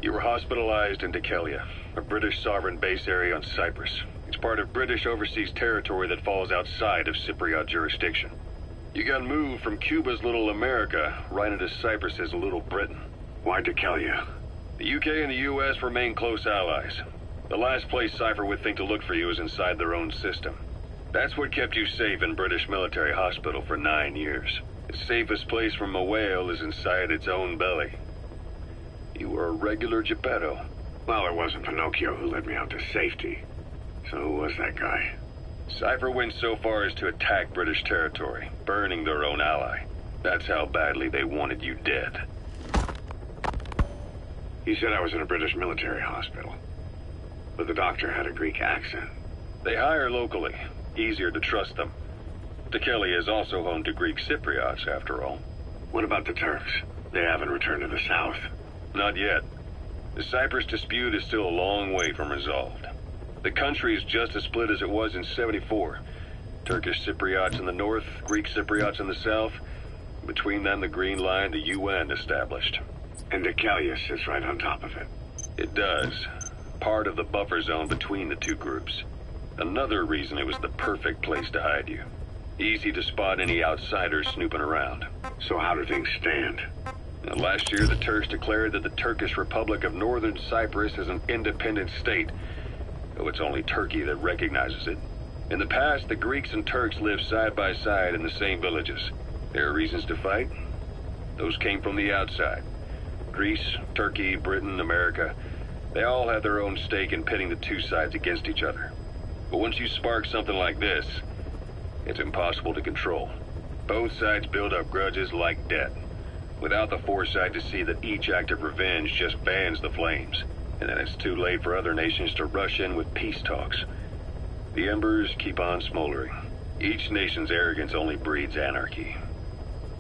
You were hospitalized in Dikelia, a British sovereign base area on Cyprus. It's part of British overseas territory that falls outside of Cypriot jurisdiction. You got moved from Cuba's Little America right into Cyprus's Little Britain. Why Dikelia? The UK and the US remain close allies. The last place Cypher would think to look for you is inside their own system. That's what kept you safe in British military hospital for 9 years. The safest place from a whale is inside its own belly. You were a regular Geppetto. Well, it wasn't Pinocchio who led me out to safety. So who was that guy? Cypher went so far as to attack British territory, burning their own ally. That's how badly they wanted you dead. He said I was in a British military hospital. But the doctor had a Greek accent. They hire locally. Easier to trust them. Dikelia is also home to Greek Cypriots, after all. What about the Turks? They haven't returned to the south. Not yet. The Cyprus dispute is still a long way from resolved. The country is just as split as it was in '74. Turkish Cypriots in the north, Greek Cypriots in the south. Between them, the Green Line, the UN established. And Dikelia sits right on top of it. It does. Part of the buffer zone between the two groups. Another reason it was the perfect place to hide you. Easy to spot any outsiders snooping around. So how do things stand? Now, last year, the Turks declared that the Turkish Republic of Northern Cyprus is an independent state, though it's only Turkey that recognizes it. In the past, the Greeks and Turks lived side by side in the same villages. There are reasons to fight. Those came from the outside. Greece, Turkey, Britain, America, they all have their own stake in pitting the two sides against each other. But once you spark something like this, it's impossible to control. Both sides build up grudges like debt, without the foresight to see that each act of revenge just fans the flames, and then it's too late for other nations to rush in with peace talks. The embers keep on smoldering. Each nation's arrogance only breeds anarchy.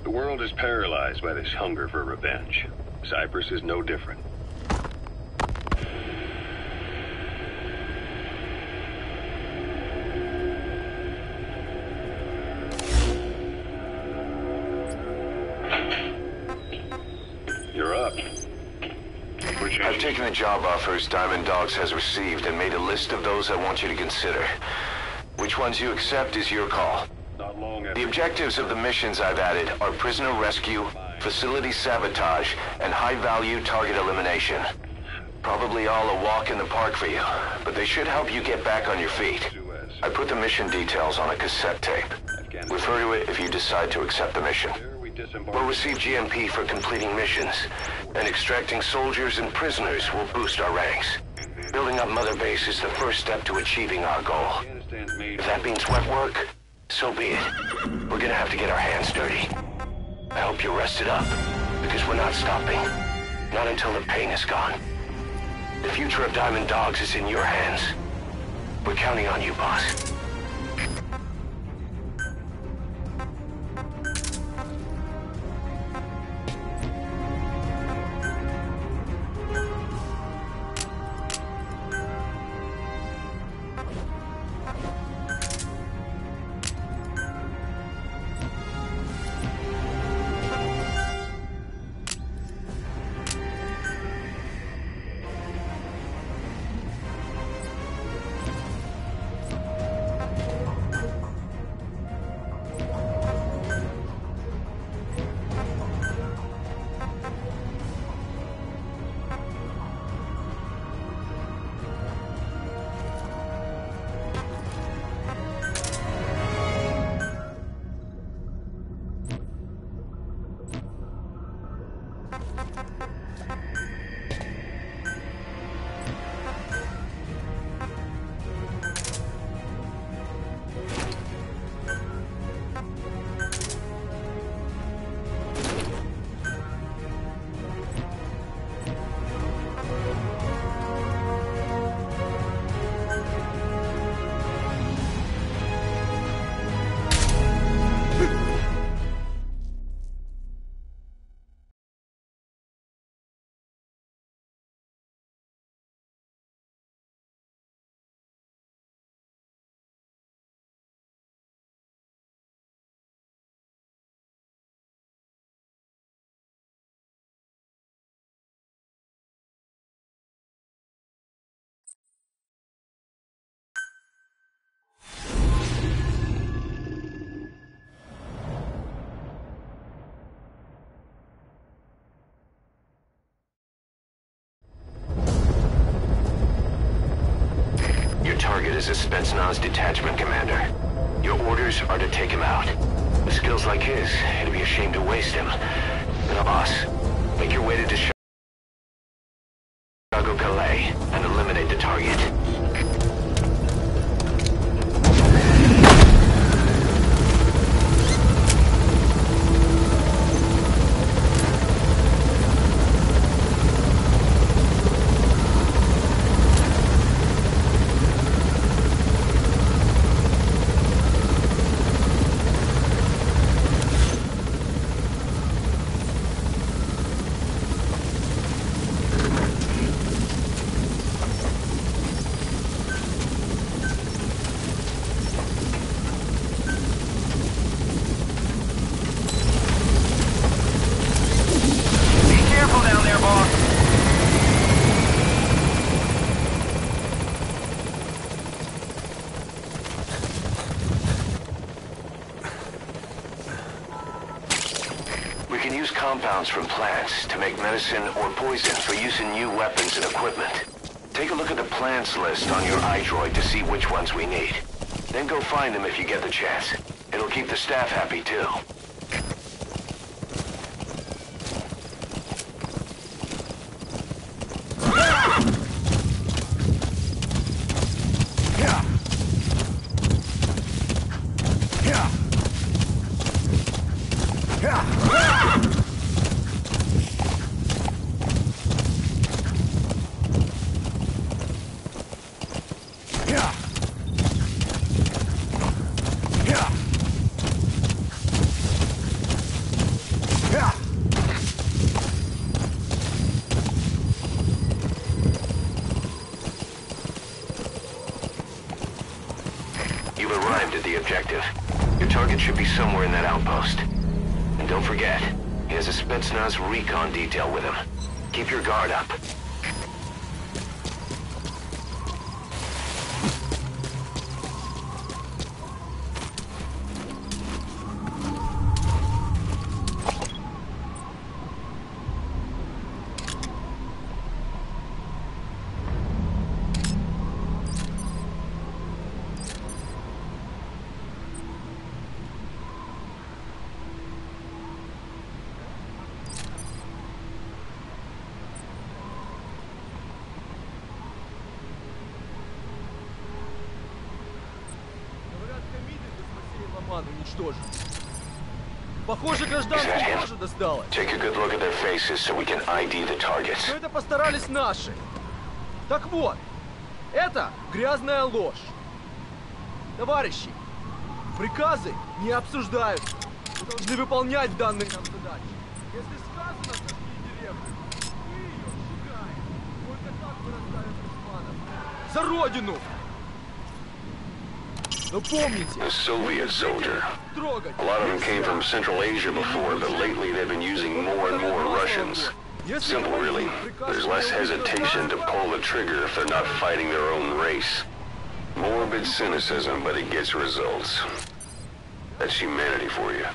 The world is paralyzed by this hunger for revenge. Cyprus is no different. You're up. I've taken the job offers Diamond Dogs has received and made a list of those I want you to consider. Which ones you accept is your call. Not long after The objectives of the missions I've added are prisoner rescue, facility sabotage, and high-value target elimination. Probably all a walk in the park for you, but they should help you get back on your feet. I put the mission details on a cassette tape. Refer to it if you decide to accept the mission. We'll receive GMP for completing missions, and extracting soldiers and prisoners will boost our ranks. Building up Mother Base is the first step to achieving our goal. If that means wet work, so be it. We're gonna have to get our hands dirty. I hope you're rested up, because we're not stopping. Not until the pain is gone. The future of Diamond Dogs is in your hands. We're counting on you, boss. is a Spetsnaz detachment commander. Your orders are to take him out. With skills like his, it'd be a shame to waste him. Now, boss, make your way to Chicago Calais and eliminate the target. Compounds from plants to make medicine or poison for use in new weapons and equipment. Take a look at the plants list on your iDroid to see which ones we need. Then go find them if you get the chance. It'll keep the staff happy too. Objective. Your target should be somewhere in that outpost. And don't forget, he has a Spetsnaz recon detail with him. Keep your guard up. Похоже, гражданским тоже досталось. Take a good look at their faces so we can ID the targets. Но это постарались наши. Так вот, это грязная ложь. Товарищи, приказы не обсуждаются. Вы должны выполнять данные нам задачи. Если сказано, сожги деревню, мы ее сжигаем. Только так мы расставим душманов. За Родину! Но помните, a Soviet soldier. A lot of them came from Central Asia before, but lately they've been using more and more Russians. Simple, really. There's less hesitation to pull the trigger if they're not fighting their own race. Morbid cynicism, but it gets results. That's humanity for you.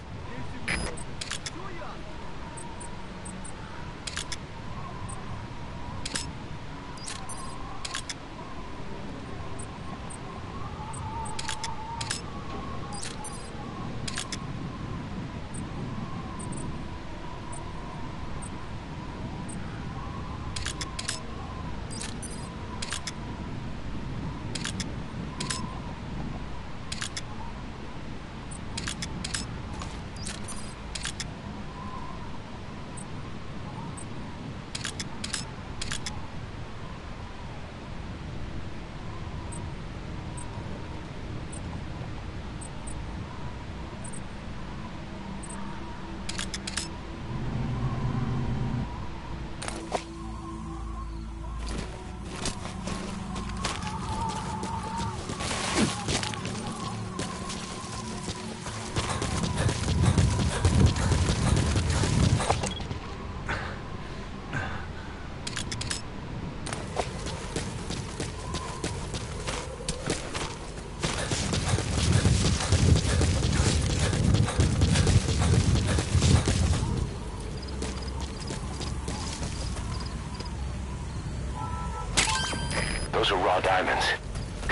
Those are raw diamonds.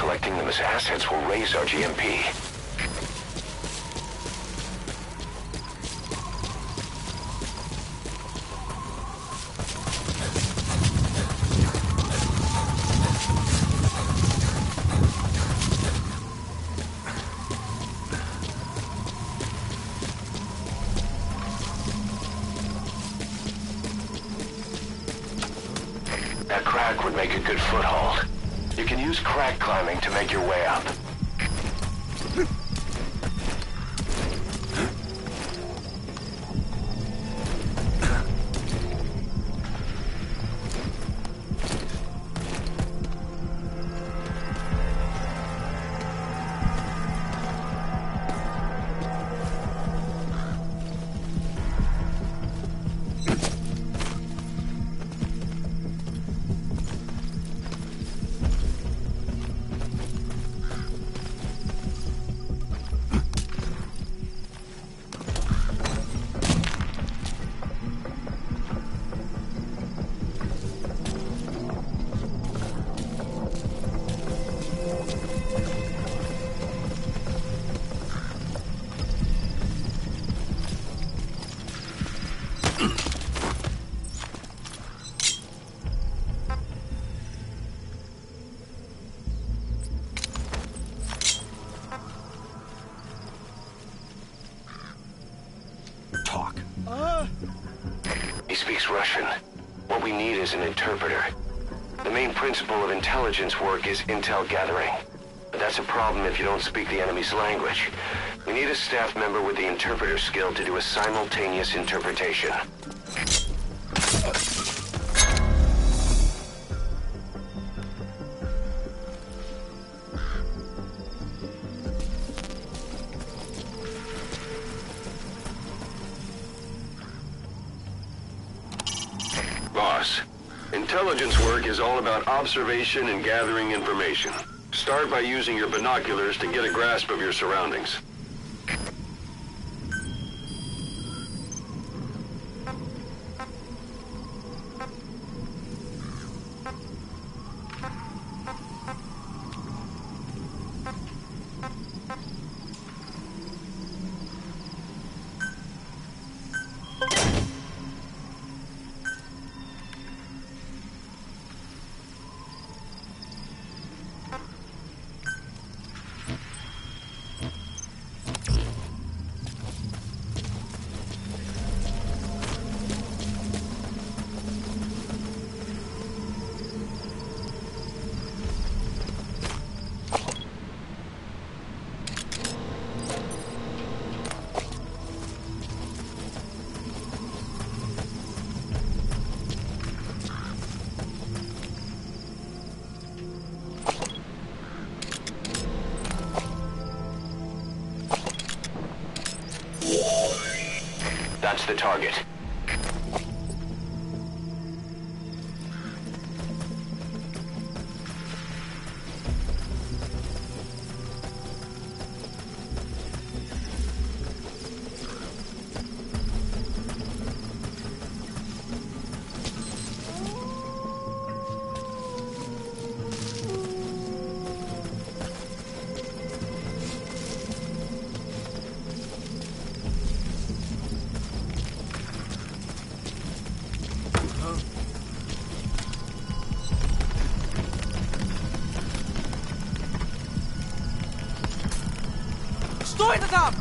Collecting them as assets will raise our GMP. That crack would make a good foothold. You can use crack climbing to make your way up. He speaks Russian. What we need is an interpreter. The main principle of intelligence work is intel gathering. But that's a problem if you don't speak the enemy's language. We need a staff member with the interpreter skill to do a simultaneous interpretation. Boss, intelligence work is all about observation and gathering information. Start by using your binoculars to get a grasp of your surroundings. That's the target. Что это там?